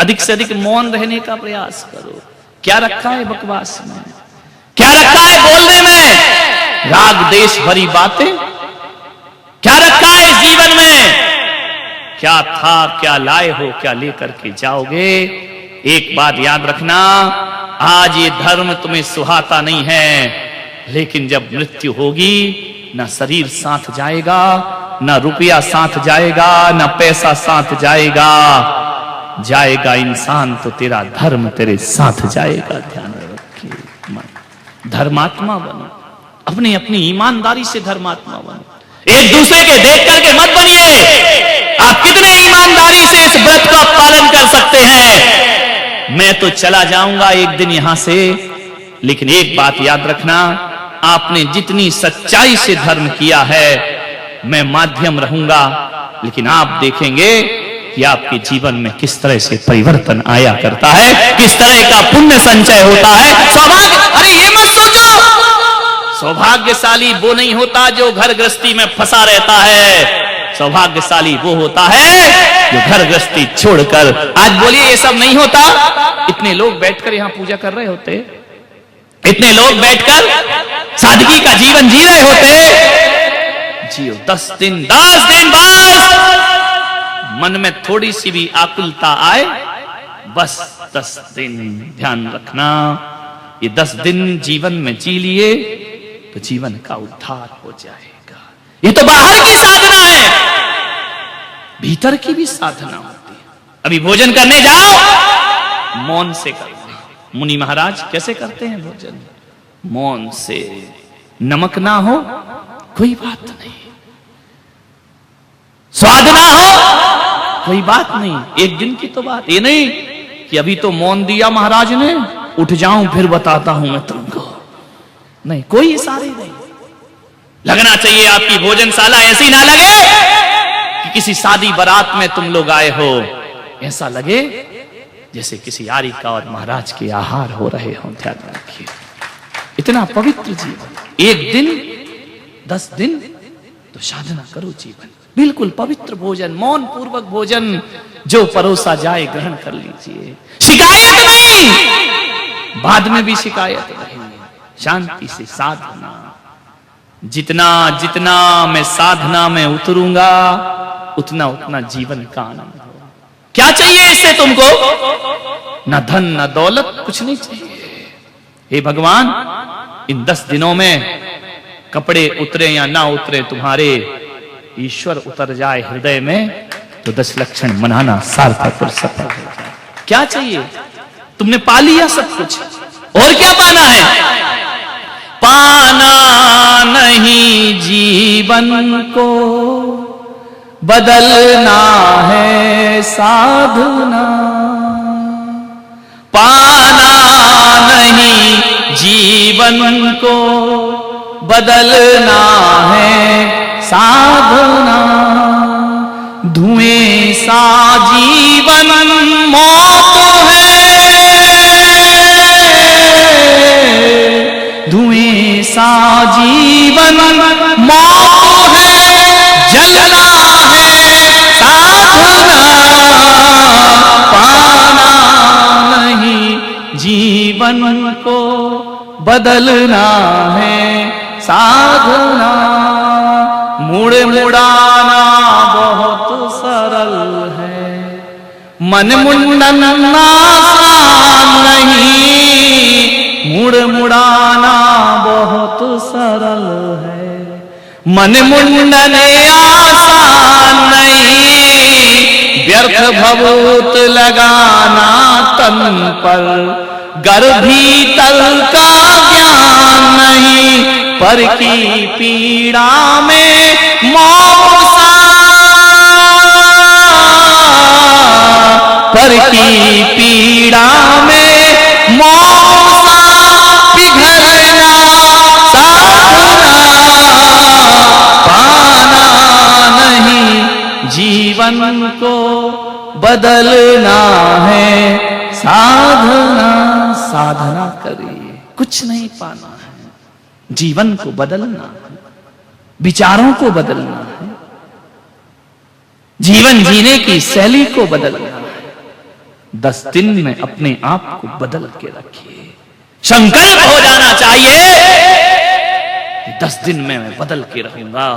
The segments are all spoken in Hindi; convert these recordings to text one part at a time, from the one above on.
अधिक से अधिक मौन रहने का प्रयास करो। क्या रखा है बकवास में, क्या रखा है बोलने में, राग देश भरी बातें, क्या रखा है इस जीवन में, क्या था, क्या लाए हो, क्या लेकर के जाओगे। एक बात याद रखना, आज ये धर्म तुम्हें सुहाता नहीं है, लेकिन जब मृत्यु होगी ना शरीर साथ जाएगा, ना रुपया साथ जाएगा, ना पैसा साथ जाएगा, जाएगा इंसान तो तेरा धर्म तेरे साथ जाएगा। ध्यान रखिए, धर्मात्मा बनो, अपनी अपनी ईमानदारी से धर्मात्मा बनो, एक दूसरे के देख करके मत बनिए। आप कितने ईमानदारी से इस व्रत का पालन कर सकते हैं। मैं तो चला जाऊंगा एक दिन यहां से, लेकिन एक बात याद रखना, आपने जितनी सच्चाई से धर्म किया है, मैं माध्यम रहूंगा, लेकिन आप देखेंगे कि आपके जीवन में किस तरह से परिवर्तन आया करता है, किस तरह का पुण्य संचय होता है। सौभाग्य, अरे ये मत सोचो, सौभाग्यशाली वो नहीं होता जो घर गृहस्थी में फंसा रहता है, सौभाग्यशाली वो होता है जो घर गृहस्थी छोड़कर, आज बोलिए ये सब नहीं होता। इतने लोग बैठकर यहां पूजा कर रहे होते, इतने लोग बैठकर सादगी का जीवन जी रहे होते। जियो 10 दिन बाद मन में थोड़ी सी भी आकुलता आए, बस 10 दिन ध्यान रखना, ये 10 दिन जीवन में जी लिए तो जीवन का उद्धार हो जाएगा। ये तो बाहर की साधना है, भीतर की भी साधना होती है। अभी भोजन करने जाओ, मौन से करो। मुनि महाराज कैसे करते हैं भोजन? मौन से। नमक ना हो कोई बात नहीं, स्वाद ना हो कोई बात नहीं, एक दिन की तो बात, ये नहीं कि अभी तो मौन दिया महाराज ने, उठ जाऊं फिर बताता हूं मैं तुमको, नहीं, कोई इशारे नहीं। लगना चाहिए आपकी भोजनशाला ऐसी ना लगे कि किसी शादी बारात में तुम लोग आए हो, ऐसा लगे जैसे किसी यारिका और महाराज के आहार हो रहे हो। ध्यान रखिए, इतना पवित्र जीवन, एक दिन 10 दिन तो साधना करो जीवन, बिल्कुल पवित्र भोजन, मौन पूर्वक भोजन, जो परोसा जाए ग्रहण कर लीजिए। शिकायत नहीं, बाद में भी शिकायत नहीं, शांति से साधना। जितना जितना मैं साधना में उतरूंगा, उतना उतना जीवन का आनंद हो। क्या चाहिए इससे तुमको? ना धन ना दौलत, कुछ नहीं चाहिए। हे भगवान, इन 10 दिनों में कपड़े उतरे या ना उतरे, तुम्हारे ईश्वर उतर जाए हृदय में, तो 10 लक्षण मनाना सार्थक और सफल हो जाए। क्या चाहिए? तुमने पा लिया सब कुछ, और क्या पाना है? पाना नहीं जीवन को, बदलना है साधना। पाना नहीं जीवन को, बदलना है साधना। धुएं सा जीवन मौत है, धुएं सा जीवन मौत है, जलना है साधना। पाना नहीं जीवन को, बदलना है साधना। मुड़ मुड़ाना बहुत सरल है, मन मुंडन आसान नहीं। मुड़ मुड़ाना बहुत सरल है, मन मुंडन आसान नहीं। व्यर्थ भभूत लगाना तन पर, गर भीतर का ज्ञान नहीं। पर की पीड़ा में मौसा, पर की पीड़ा में मौसा, पिघलना साधना। पाना नहीं जीवन को, बदलना है साधना। साधना करिए, कुछ नहीं पाना है, जीवन को बदलना है, विचारों को बदलना है, जीवन जीने की शैली को बदलना है, 10 दिन में अपने आप को बदल के रखिए। संकल्प हो जाना चाहिए, 10 दिन में मैं बदल के रहूंगा।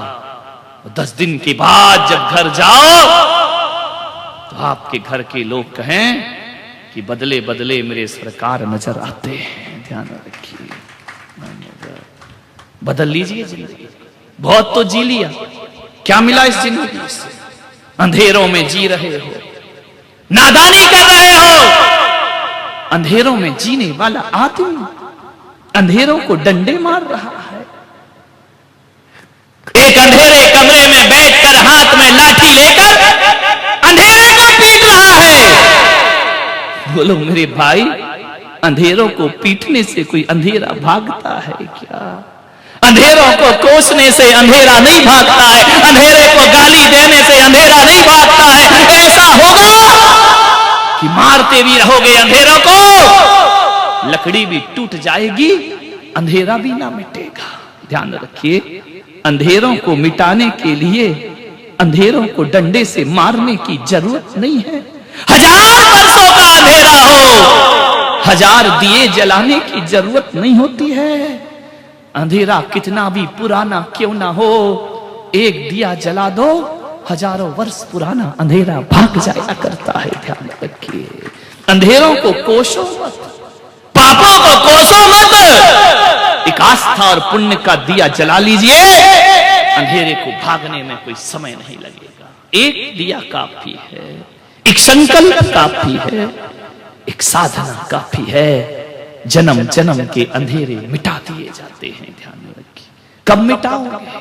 10 दिन के बाद जब घर जाओ तो आपके घर के लोग कहें कि बदले बदले मेरे सरकार नजर आते हैं। ध्यान रखिए, बदल लीजिए जिंदगी। बहुत तो जी लिया, क्या मिला इस जिंदगी से? अंधेरों में जी रहे हो, नादानी कर रहे हो। अंधेरों में जीने वाला आदमी अंधेरों को डंडे मार रहा है। एक अंधेरे कमरे में बैठकर हाथ में लाठी लेकर अंधेरे को पीट रहा है। बोलो मेरे भाई, अंधेरों को पीटने से कोई अंधेरा भागता है क्या? अंधेरों को कोसने से अंधेरा नहीं भागता है, अंधेरे को गाली देने से अंधेरा नहीं भागता है। ऐसा होगा कि मारते भी रहोगे अंधेरों को, लकड़ी भी टूट जाएगी, अंधेरा भी ना मिटेगा। ध्यान रखिए, अंधेरों को मिटाने के लिए अंधेरों को डंडे से मारने की जरूरत नहीं है। 1000 वर्षों का अंधेरा हो, 1000 दिए जलाने की जरूरत नहीं होती है। अंधेरा कितना भी पुराना क्यों ना हो, एक दिया जला दो, हजारों वर्ष पुराना अंधेरा भाग जाया करता है। ध्यान रखिए, अंधेरों को कोसो मत, पापों को कोसो मत। एक आस्था और पुण्य का दिया जला लीजिए, अंधेरे को भागने में कोई समय नहीं लगेगा। एक दिया काफी है, एक संकल्प काफी है, एक साधना काफी है। जन्म जन्म के अंधेरे मिटा दिए जाते हैं। ध्यान रखिए, कब मिटाओगे?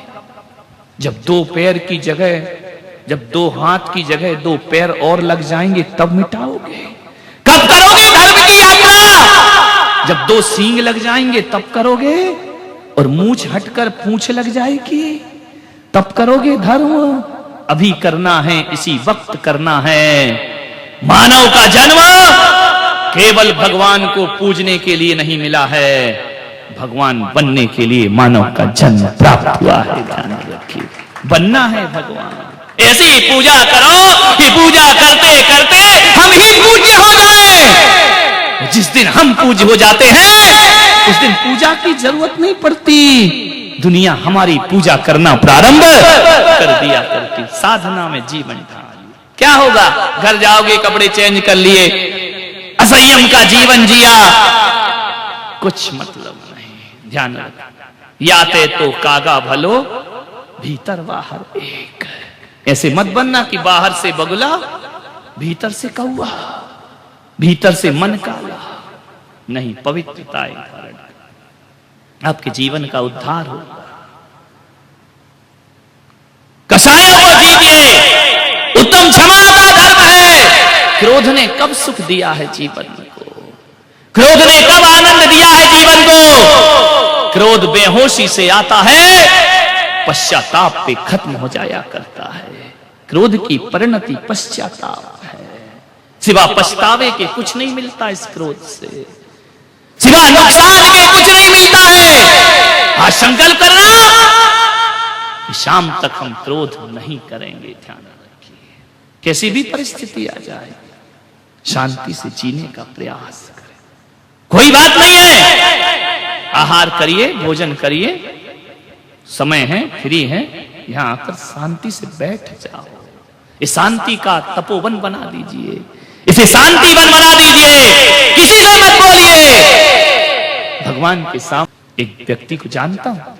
जब 2 पैर की जगह, जब 2 हाथ की जगह 2 पैर और लग जाएंगे तब मिटाओगे। कब करोगे धर्म की यात्रा? जब 2 सींग लग जाएंगे तब करोगे, और मूंछ हटकर पूंछ लग जाएगी तब करोगे धर्म। अभी करना है, इसी वक्त करना है। मानव का जन्म केवल भगवान को पूजने के लिए नहीं मिला है, भगवान बनने के लिए मानव का जन्म प्राप्त हुआ है। ध्यान रखिए, बनना है भगवान। ऐसी पूजा करो कि पूजा करते करते हम ही पूज्य हो जाएं। जिस दिन हम पूज्य हो जाते हैं उस दिन पूजा की जरूरत नहीं पड़ती, दुनिया हमारी पूजा करना प्रारंभ कर दिया करती। साधना में जीवन ढाल, क्या होगा? घर जाओगे, कपड़े चेंज कर लिए, असंयम का जीवन जिया, कुछ मतलब नहीं। ध्यान रखना, याते तो कागा भलो भीतर बाहर एक। ऐसे मत बनना कि बाहर से बगुला भीतर से कौआ, भीतर से मन काला। नहीं, पवित्रताएं धारण, आपके जीवन का उद्धार होगा। कसायों को जीतिए, उत्तम क्षमा का धर्म है। क्रोध ने कब सुख दिया है जीवन को? क्रोध ने कब आनंद दिया है जीवन को? क्रोध बेहोशी से आता है, पश्चाताप पे खत्म हो जाया करता है। क्रोध की परिणति पश्चाताप है। सिवा पछतावे के कुछ नहीं मिलता इस क्रोध से, सिवा नुकसान के कुछ नहीं मिलता है। आज संकल्प करना कि शाम तक हम क्रोध नहीं करेंगे। ध्यान रखिए, कैसी भी परिस्थिति आ जाए शांति से जीने का प्रयास करें। कोई बात नहीं है, आहार करिए, भोजन करिए, समय है, फ्री है, यहां आकर शांति से बैठ जाओ। इस शांति का तपोवन बना दीजिए, इसे शांतिवन बना दीजिए, किसी से मत बोलिए। भगवान के सामने एक व्यक्ति को जानता हूं,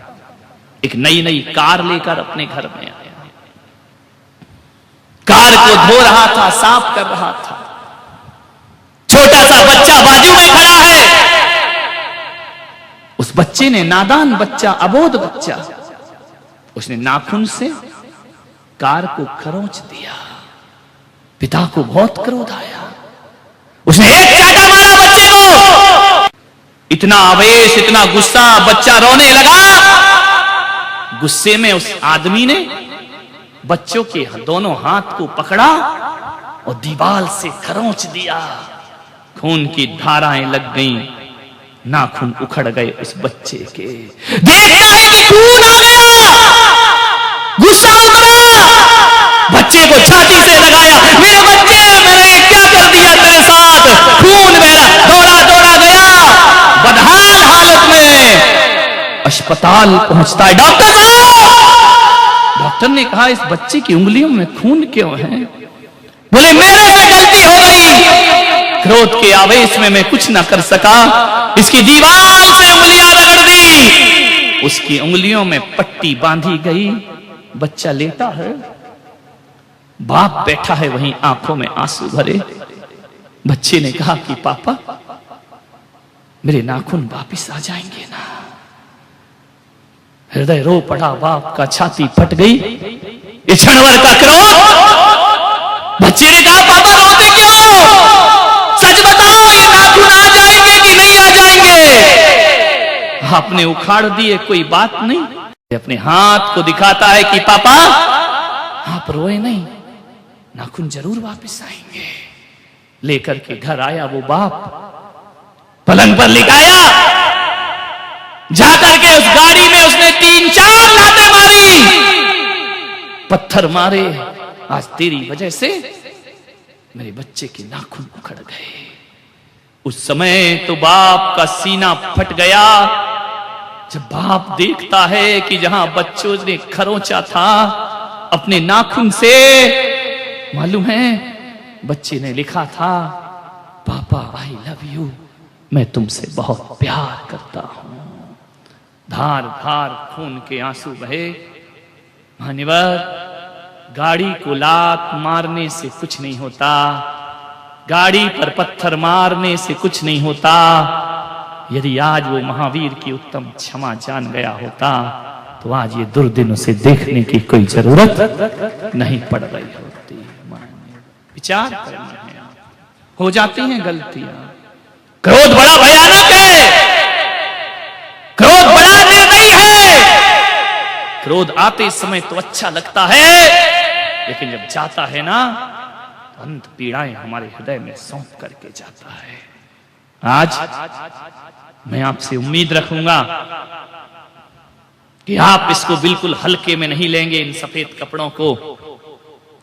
एक नई नई कार लेकर अपने घर में आया। कार को धो रहा था, साफ कर रहा था। छोटा सा बच्चा बाजू में खड़ा है। उस बच्चे ने, नादान बच्चा, अबोध बच्चा, उसने नाखून से कार को खरोंच दिया। पिता को बहुत क्रोध आया, उसने एक चाटा मारा बच्चे को। इतना आवेश, इतना गुस्सा, बच्चा रोने लगा। गुस्से में उस आदमी ने बच्चों के दोनों हाथ को पकड़ा और दीवार से खरोंच दिया। खून की धाराएं लग गईं, नाखून उखड़ गए उस बच्चे के। देखता है कि खून आ गया, गुस्सा उतरा, बच्चे को छाती से लगाया। मेरे बच्चे, मैंने क्या कर दिया तेरे साथ? सवाल पहुंचता है, डॉक्टर साहब। डॉक्टर ने कहा इस बच्चे की उंगलियों में खून क्यों है? बोले मेरे से गलती हो गई, क्रोध के आवेश में मैं कुछ ना कर सका, इसकी दीवार से उंगलियां रगड़ दी, उसकी उंगलियों में पट्टी बांधी गई। बच्चा लेटा है, बाप बैठा है वहीं, आंखों में आंसू भरे। बच्चे ने कहा कि पापा मेरे नाखून वापिस आ जाएंगे ना? हृदय रो पड़ा बाप का, छाती फट गई। ये क्षणभर का क्रोध। बच्चे ने कहा पापा रोते क्यों? सच बताओ ये नाखून आ जाएंगे कि नहीं आ जाएंगे? आपने उखाड़ दिए, कोई बात नहीं। अपने हाथ को दिखाता है कि पापा आप रोए नहीं, नाखून जरूर वापस आएंगे। लेकर के घर आया वो बाप, पलंग पर लिटाया, जाकर के उस गाड़ी में उसने 3-4 लातें मारी, पत्थर मारे। आज तेरी वजह से मेरे बच्चे के नाखून उखड़ गए। उस समय तो बाप का सीना फट गया जब बाप देखता है कि जहां बच्चों ने खरोंचा था अपने नाखून से, मालूम है बच्चे ने लिखा था पापा आई लव यू, मैं तुमसे बहुत प्यार करता हूं। धार धार खून के आंसू बहे। मान्यवर, गाड़ी को लात मारने से कुछ नहीं होता, गाड़ी पर पत्थर मारने से कुछ नहीं होता। यदि आज वो महावीर की उत्तम क्षमा जान गया होता तो आज ये दुर्दिन उसे देखने की कोई जरूरत नहीं पड़ रही होती। विचार करना है, हो जाती हैं गलतियां। क्रोध बड़ा भयानक है, क्रोध बड़ा निर्दयी है। क्रोध आते समय तो अच्छा लगता है, लेकिन जब जाता है ना तो अंत पीड़ाएं हमारे हृदय में सौंप करके जाता है। आज मैं आपसे उम्मीद रखूंगा कि आप इसको बिल्कुल हल्के में नहीं लेंगे, इन सफेद कपड़ों को।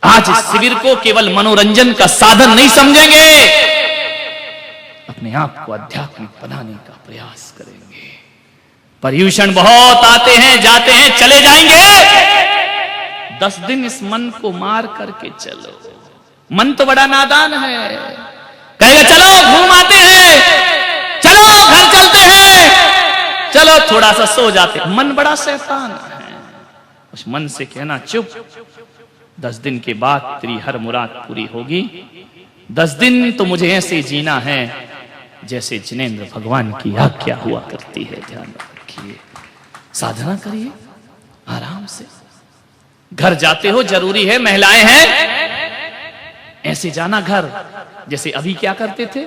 आज इस शिविर को केवल मनोरंजन का साधन नहीं समझेंगे, अपने आप को आध्यात्मिक बनाने का प्रयास करेंगे। पर्यूषण बहुत आते हैं, जाते हैं, चले जाएंगे। 10 दिन इस मन को मार करके चलो। मन तो बड़ा नादान है, कहेगा चलो घूम आते हैं, चलो घर चलते हैं, चलो थोड़ा सा सो जाते हैं। मन बड़ा शैतान है। उस मन से कहना चुप, 10 दिन के बाद तेरी हर मुराद पूरी होगी। 10 दिन तो मुझे ऐसे जीना है जैसे जिनेंद्र भगवान की आज्ञा हुआ करती है। ध्यान रखिए, साधना करिए आराम से। घर जाते हो जरूरी है, महिलाएं हैं, ऐसे जाना घर। जैसे अभी क्या करते थे,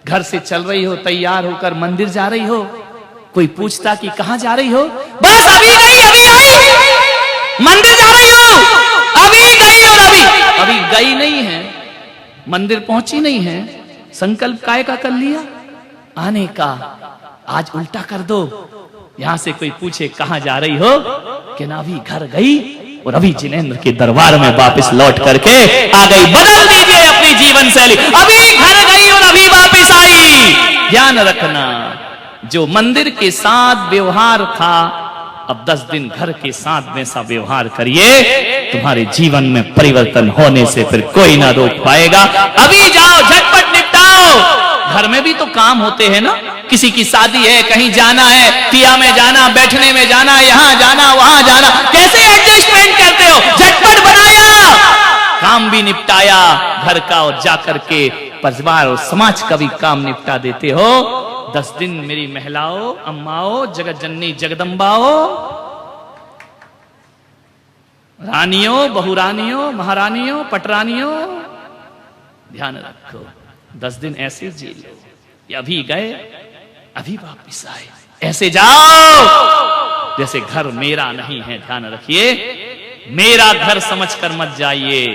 घर से चल रही हो, तैयार होकर मंदिर जा रही हो, कोई पूछता कि कहां जा रही हो, बस अभी गई अभी आई, मंदिर जा रही हो, अभी गई और अभी गई नहीं है, मंदिर पहुंची नहीं है। संकल्प काय का कर लिया आने का। आज उल्टा कर दो, यहां से कोई पूछे कहां जा रही हो, कि ना अभी घर गई और अभी जिनेंद्र के दरबार में वापस लौट करके आ गई। बदल दीजिए अपनी जीवन शैली, अभी घर गई और अभी वापस आई। ध्यान रखना, जो मंदिर के साथ व्यवहार था, अब 10 दिन घर के साथ वैसा व्यवहार करिए, तुम्हारे जीवन में परिवर्तन होने से फिर कोई ना रोक पाएगा। अभी जाओ, झटपट निपटाओ। घर में भी तो काम होते हैं ना, किसी की शादी है, कहीं जाना है, तिया में जाना, बैठने में जाना, यहां जाना, वहां जाना, कैसे एडजस्टमेंट करते हो? झटपट बनाया, काम भी निपटाया घर का, और जाकर के परिवार और समाज का भी काम निपटा देते हो। 10 दिन मेरी महिलाओं, अम्माओं, जगत जननी जगदम्बाओं, रानियों, बहुरानियों, महारानियों, पटरानियों, ध्यान रखो। 10 दिन ऐसे जी लो, अभी गए अभी वापिस आए, ऐसे जाओ जैसे घर मेरा नहीं है। ध्यान रखिए, मेरा घर समझकर मत जाइए,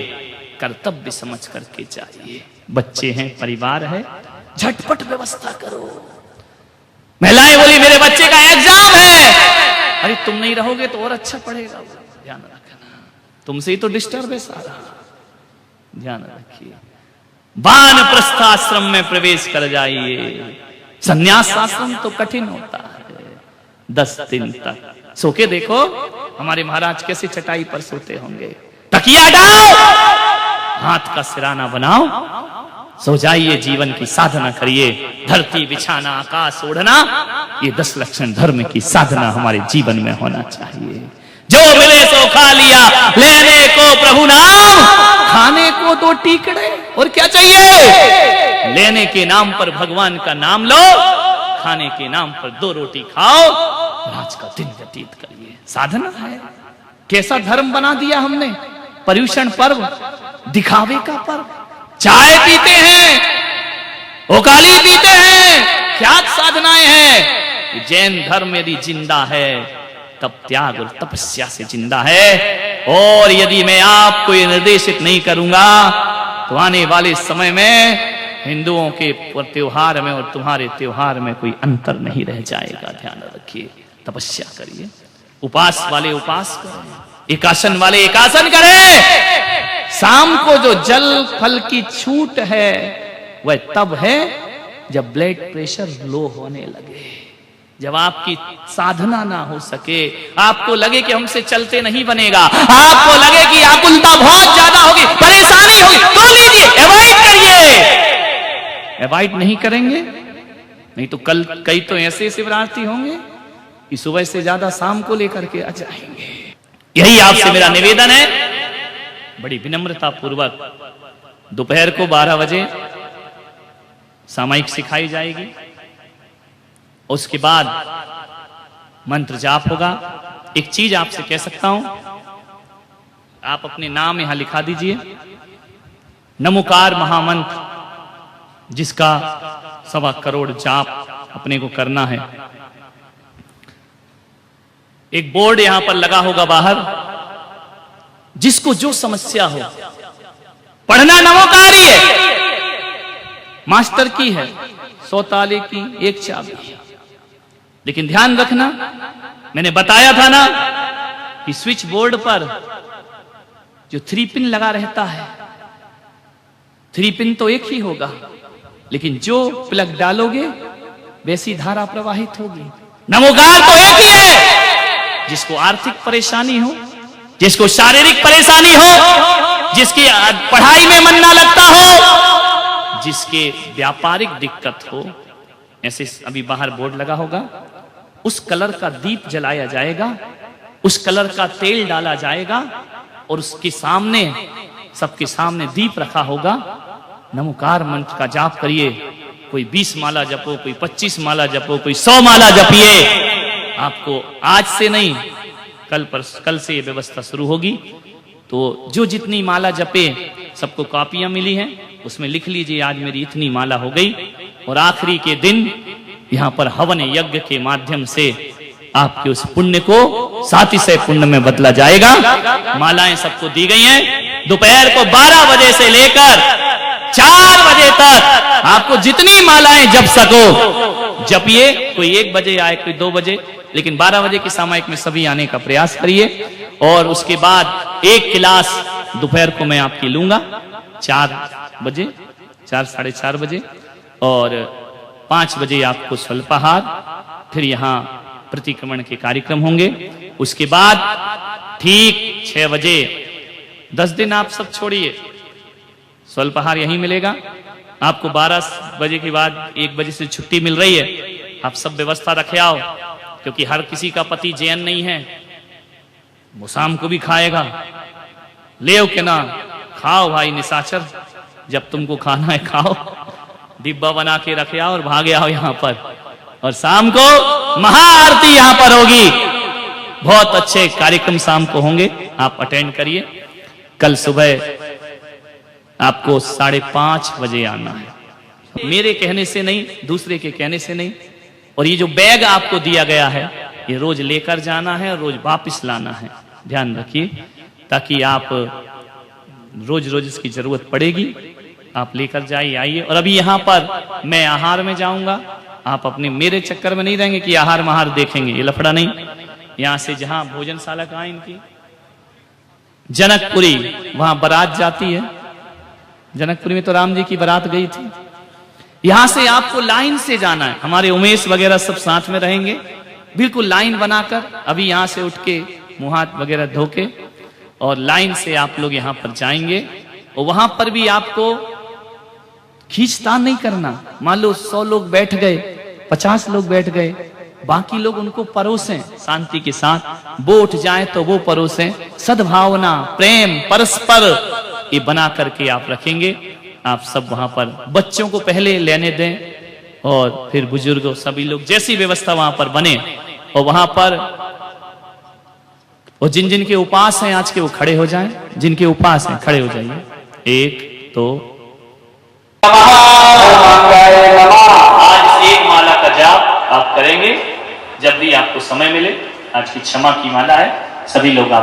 कर्तव्य समझ करके जाइए। बच्चे हैं, परिवार है, झटपट व्यवस्था करो। महिलाएं बोली मेरे बच्चे का एग्जाम है, अरे तुम नहीं रहोगे तो और अच्छा पढ़ेगा। ध्यान रखना, तुमसे ही तो डिस्टर्बेंस आ रहा। ध्यान रखिए, वानप्रस्थ आश्रम में प्रवेश कर जाइए। संन्यास आश्रम तो कठिन होता है, 10 दिन तक। सो के देखो हमारे महाराज कैसे चटाई पर सोते होंगे। तकिया हटाओ, हाथ का सिराना बनाओ, सो जाइए, जीवन की साधना करिए। धरती बिछाना, आकाश ओढ़ना, ये 10 लक्षण धर्म की साधना हमारे जीवन में होना चाहिए। जो मिले सो खा लिया, लेने को प्रभु नाम, खाने को 2 टीकड़े, और क्या चाहिए? लेने के नाम पर भगवान का नाम लो, खाने के नाम पर 2 रोटी खाओ, आज का दिन व्यतीत करिए। साधना है। कैसा धर्म बना दिया हमने? पर्यूषण पर्व, दिखावे का पर्व। चाय पीते हैं, ओकाली पीते हैं, क्या साधनाएं हैं? जैन धर्म यदि जिंदा है तब त्याग और तपस्या से जिंदा है। और यदि मैं आपको ये निर्देशित नहीं करूंगा तो आने वाले समय में हिंदुओं के त्योहार में और तुम्हारे त्योहार में कोई अंतर नहीं रह जाएगा। ध्यान रखिए, तपस्या करिए। उपास वाले उपास करें, एकासन वाले एकासन करें। शाम को जो जल फल की छूट है वह तब है जब ब्लड प्रेशर लो होने लगे, जब आपकी साधना ना हो सके, आपको लगे कि हमसे चलते नहीं बनेगा, आपको लगे कि आकुलता बहुत ज्यादा होगी, परेशानी होगी, तो लीजिए, अवॉइड करिए। अवॉइड नहीं करेंगे नहीं तो कल कई तो ऐसे शिवरात्रि होंगे कि सुबह से ज्यादा शाम को लेकर के आ जाएंगे। यही आपसे मेरा निवेदन है, बड़ी विनम्रता पूर्वक दोपहर को 12 बजे सामायिक सिखाई जाएगी। उसके बाद मंत्र जाप होगा। एक चीज आपसे कह सकता हूं, आप अपने नाम यहां लिखा दीजिए। नमोकार महामंत्र जिसका 1.25 करोड़ जाप अपने को करना है। एक बोर्ड यहां पर लगा होगा बाहर, जिसको जो समस्या हो पढ़ना नमोकार ही है। मास्टर की है, 100 ताले की एक चाबी। लेकिन ध्यान रखना, मैंने बताया था ना कि स्विच बोर्ड पर जो 3 पिन लगा रहता है, 3 पिन तो एक ही होगा, लेकिन जो प्लग डालोगे वैसी धारा प्रवाहित होगी। नमोकार तो एक ही है। जिसको आर्थिक परेशानी हो, जिसको शारीरिक परेशानी हो, जिसकी पढ़ाई में मन ना लगता हो, जिसके व्यापारिक दिक्कत हो, ऐसे अभी बाहर बोर्ड लगा होगा, उस कलर का दीप जलाया जाएगा, उस कलर का तेल डाला जाएगा और उसके सामने, सबके सामने दीप रखा होगा। नमोकार मंत्र का जाप करिए। कोई 20 माला जपो, कोई 25 माला जपो, कोई 100 माला जपिए। आपको आज से नहीं, कल से ये व्यवस्था शुरू होगी। तो जो जितनी माला जपे, सबको कॉपियां मिली हैं, उसमें लिख लीजिए आज मेरी इतनी माला हो गई। और आखिरी के दिन यहां पर हवन यज्ञ के माध्यम से आपके उस पुण्य को 700 पुण्य में बदला जाएगा। मालाएं सबको दी गई हैं। दोपहर को 12 बजे से लेकर 4 बजे तक आपको जितनी मालाएं जप सको जपिए। कोई 1 बजे आए, कोई 2 बजे, लेकिन 12 बजे की सामायिक में सभी आने का प्रयास करिए। और उसके बाद 1 क्लास दोपहर को मैं आपकी लूंगा 4 बजे, 4 साढ़े 4 बजे, और 5 बजे आपको स्वल्पाहार, फिर यहाँ प्रतिक्रमण के कार्यक्रम होंगे। उसके बाद ठीक 6 बजे 10 दिन आप सब छोड़िए, स्वल्पाहार यहीं मिलेगा आपको। 12 बजे के बाद 1 बजे से छुट्टी मिल रही है। आप सब व्यवस्था रखे आओ, क्योंकि हर किसी का पति जैन नहीं है, वो शाम को भी खाएगा। ले के ना खाओ भाई निशाचर, जब तुमको खाना है खाओ, डिब्बा बना के रखे आओ और भागे आओ यहाँ पर। और शाम को महाआरती यहाँ पर होगी। बहुत अच्छे कार्यक्रम शाम को होंगे, आप अटेंड करिए। कल सुबह आपको 5:30 बजे आना है, मेरे कहने से नहीं, दूसरे के कहने से नहीं। और ये जो बैग आपको दिया गया है, ये रोज लेकर जाना है और रोज वापस लाना है। ध्यान रखिए, ताकि आप रोज रोज इसकी जरूरत पड़ेगी, आप लेकर जाइए, आइए। और अभी यहाँ पर मैं आहार में जाऊंगा, आप अपने मेरे चक्कर में नहीं रहेंगे कि आहार महार देखेंगे, ये लफड़ा नहीं। यहाँ से जहां भोजनशाला कहाँ इनकी, जनकपुरी, वहां बारात जाती है। जनकपुरी में तो राम जी की बारात गई थी। यहां से आपको लाइन से जाना है। हमारे उमेश वगैरह सब साथ में रहेंगे, बिल्कुल लाइन बनाकर अभी यहां से उठ के मुंह हाथ वगैरह धो के और लाइन से आप लोग यहां पर जाएंगे और वहां पर भी आपको खींचतान नहीं करना। मान लो 100 लोग बैठ गए, 50 लोग बैठ गए, बाकी लोग उनको परोसें शांति के साथ। वो उठ जाए तो वो परोसें। सद्भावना, प्रेम, परस्पर ये बना करके आप रखेंगे। आप सब वहां पर बच्चों को पहले लेने दें और फिर बुजुर्गों, सभी लोग जैसी व्यवस्था वहां पर बने। और वहां पर और जिन जिन के उपास हैं आज के वो खड़े हो जाएं, जिनके उपास हैं खड़े हो जाइए। 1 2 आज एक माला का जाप आप करेंगे जब भी आपको समय मिले। आज की क्षमा की माला है, सभी लोग आप